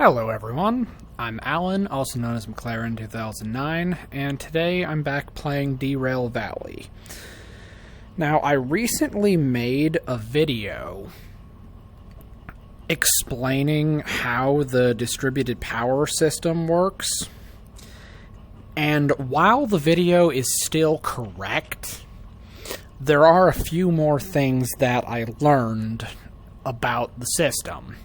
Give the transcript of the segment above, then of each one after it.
Hello everyone, I'm Alan, also known as McLaren 2009, and today I'm back playing Derail Valley. Now, I recently made a video explaining how the distributed power system works, and while the video is still correct, there are a few more things that I learned about the system.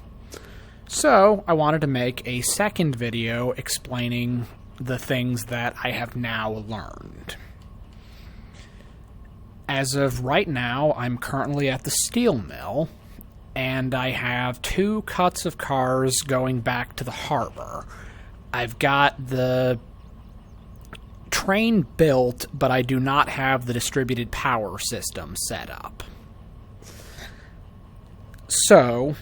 So, I wanted to make a second video explaining the things that I have now learned. As of right now, I'm currently at the steel mill, and I have 2 cuts of cars going back to the harbor. I've got the train built, but I do not have the distributed power system set up. So,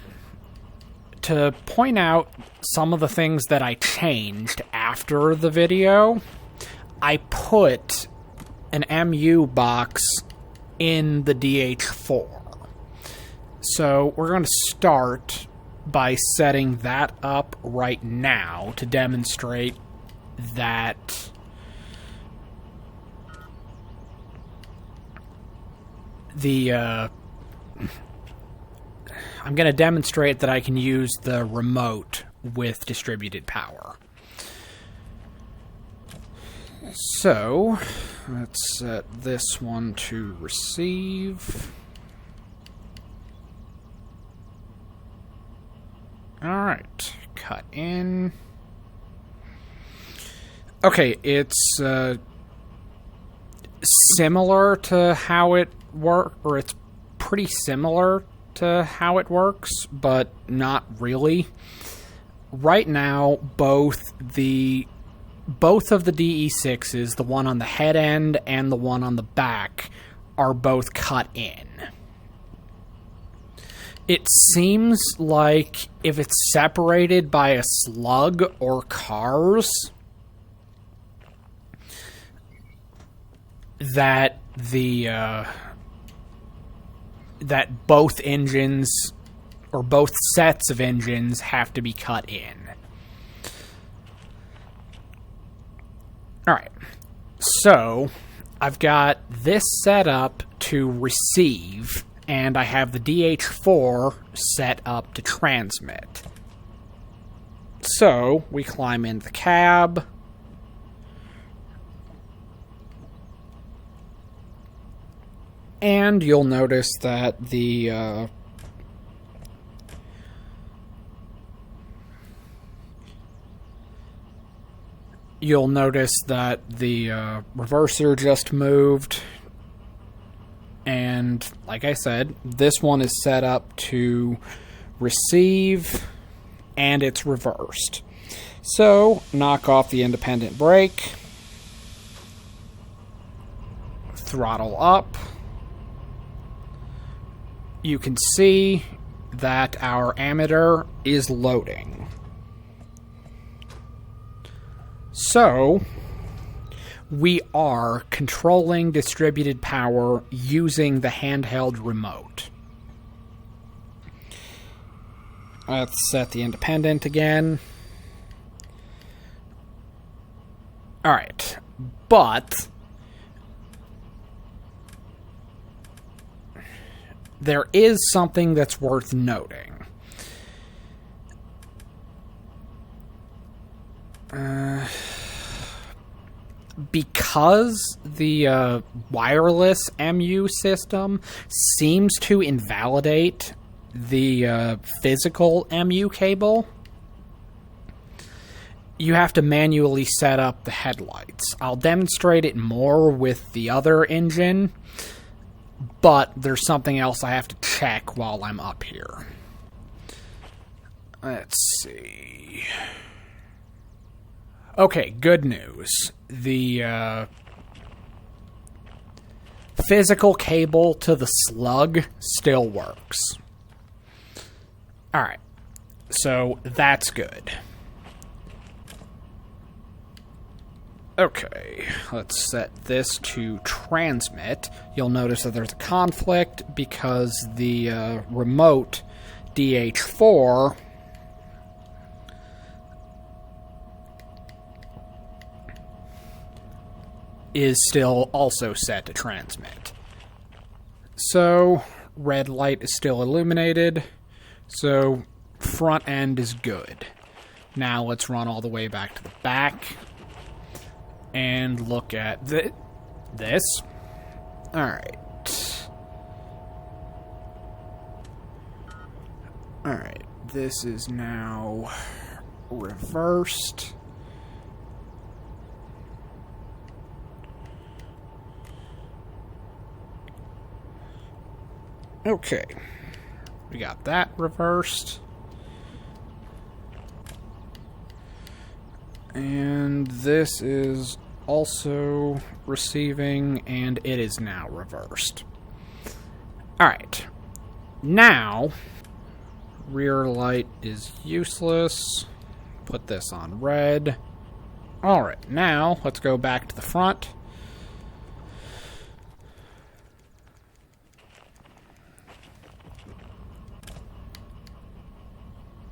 to point out some of the things that I changed after the video, I put an MU box in the DH4. So we're going to start by setting that up right now to demonstrate that I'm going to demonstrate that I can use the remote with distributed power. So, let's set this one to receive. Alright, cut in. Okay, it's similar to how it works, or it's pretty similar to how it works, but not really. Right now, both of the DE6s, the one on the head end and the one on the back, are both cut in. It seems like if it's separated by a slug or cars, that that both engines, or both sets of engines, have to be cut in. Alright, so I've got this set up to receive, and I have the DH4 set up to transmit. So, we climb into the cab. And you'll notice that the reverser just moved, and like I said, this one is set up to receive, and it's reversed. So, knock off the independent brake, throttle up. You can see that our ammeter is loading. So, we are controlling distributed power using the handheld remote. Let's set the independent again. Alright, but there is something that's worth noting. Because the wireless MU system seems to invalidate the physical MU cable, you have to manually set up the headlights. I'll demonstrate it more with the other engine, but there's something else I have to check while I'm up here. Let's see. Okay, good news. The physical cable to the slug still works. Alright, so that's good. Okay, let's set this to transmit. You'll notice that there's a conflict because the remote DH4 is still also set to transmit. So, red light is still illuminated, so front end is good. Now let's run all the way back to the back and look at this. Alright. Alright, this is now reversed. Okay, we got that reversed. And this is also receiving, and it is now reversed. Alright, now rear light is useless. Put this on red. Alright, now let's go back to the front.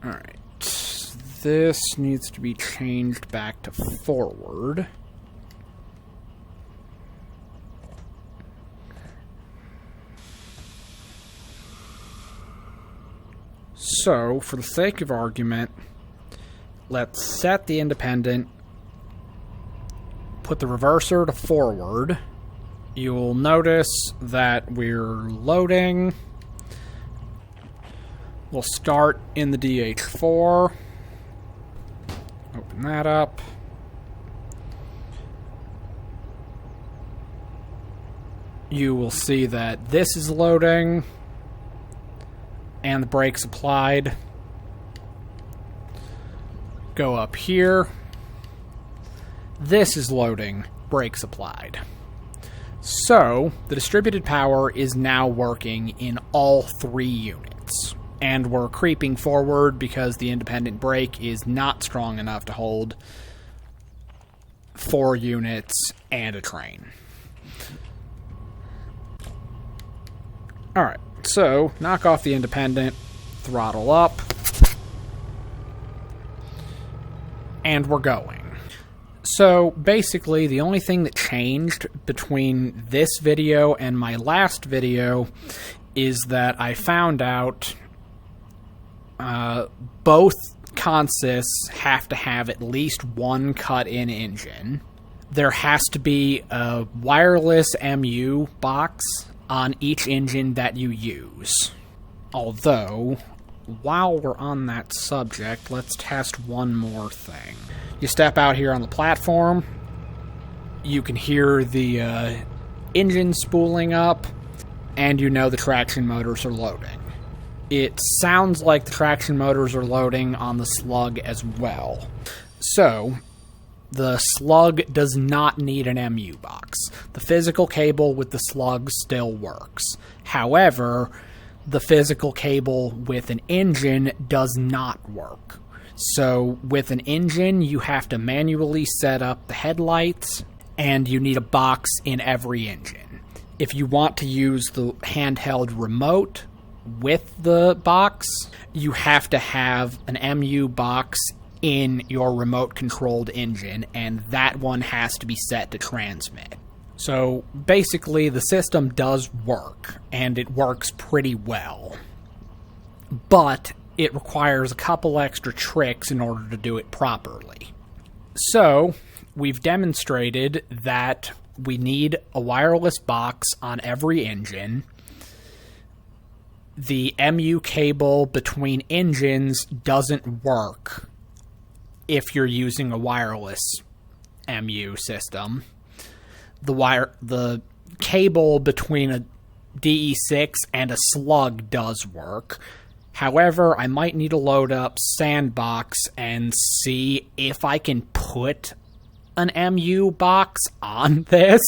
Alright, this needs to be changed back to forward. So, for the sake of argument, let's set the independent, put the reverser to forward. You'll notice that we're loading. We'll start in the DH4. Open that up. You will see that this is loading and the brakes applied. Go up here. This is loading, brakes applied. So, the distributed power is now working in all 3 units. And we're creeping forward because the independent brake is not strong enough to hold 4 units and a train. Alright, so knock off the independent, throttle up, and we're going. So basically the only thing that changed between this video and my last video is that I found out both consists have to have at least one cut-in engine. There has to be a wireless MU box on each engine that you use. Although, while we're on that subject, let's test one more thing. You step out here on the platform, you can hear the engine spooling up, and you know the traction motors are loading. It sounds like the traction motors are loading on the Slug as well. So, the Slug does not need an MU box. The physical cable with the Slug still works. However, the physical cable with an engine does not work. So, with an engine, you have to manually set up the headlights, and you need a box in every engine. If you want to use the handheld remote with the box, you have to have an MU box in your remote-controlled engine, and that one has to be set to transmit. So, basically, the system does work, and it works pretty well. But it requires a couple extra tricks in order to do it properly. So, we've demonstrated that we need a wireless box on every engine. The MU cable between engines doesn't work if you're using a wireless MU system. The cable between a DE6 and a Slug does work. However, I might need to load up Sandbox and see if I can put an MU box on this.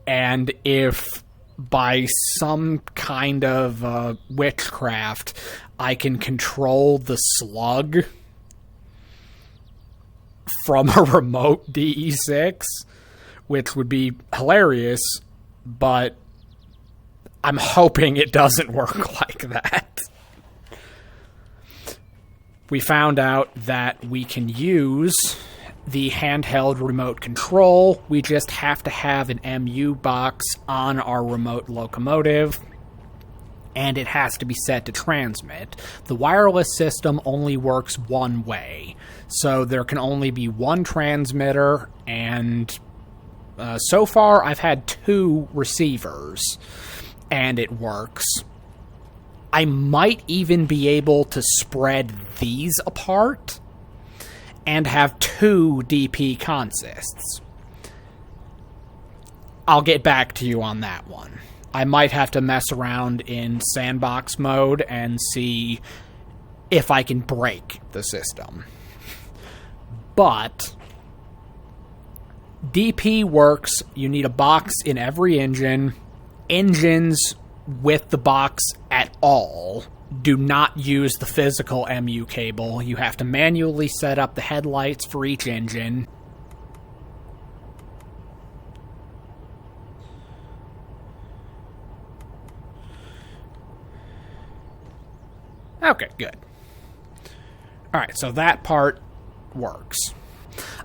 And if by some kind of witchcraft I can control the Slug from a remote DE6, which would be hilarious, but I'm hoping it doesn't work like that. We found out that we can use the handheld remote control. We just have to have an MU box on our remote locomotive, and it has to be set to transmit. The wireless system only works one way, so there can only be one transmitter, and so far I've had 2 receivers, and it works. I might even be able to spread these apart and have 2 DP consists. I'll get back to you on that one. I might have to mess around in sandbox mode and see if I can break the system. But DP works. You need a box in every engine. Engines with the box at all do not use the physical MU cable. You have to manually set up the headlights for each engine. Okay, good. Alright, so that part works.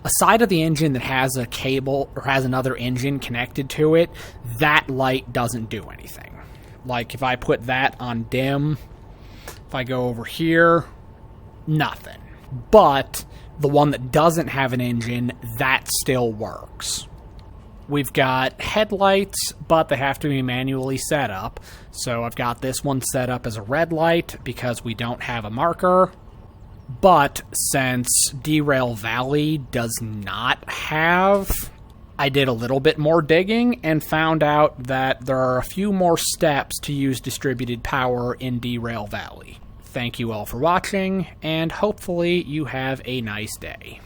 A side of the engine that has a cable or has another engine connected to it, that light doesn't do anything. Like if I put that on dim, if I go over here, nothing. But the one that doesn't have an engine, that still works. We've got headlights, but they have to be manually set up. So I've got this one set up as a red light because we don't have a marker. But since Derail Valley does not have, I did a little bit more digging and found out that there are a few more steps to use distributed power in Derail Valley. Thank you all for watching, and hopefully you have a nice day.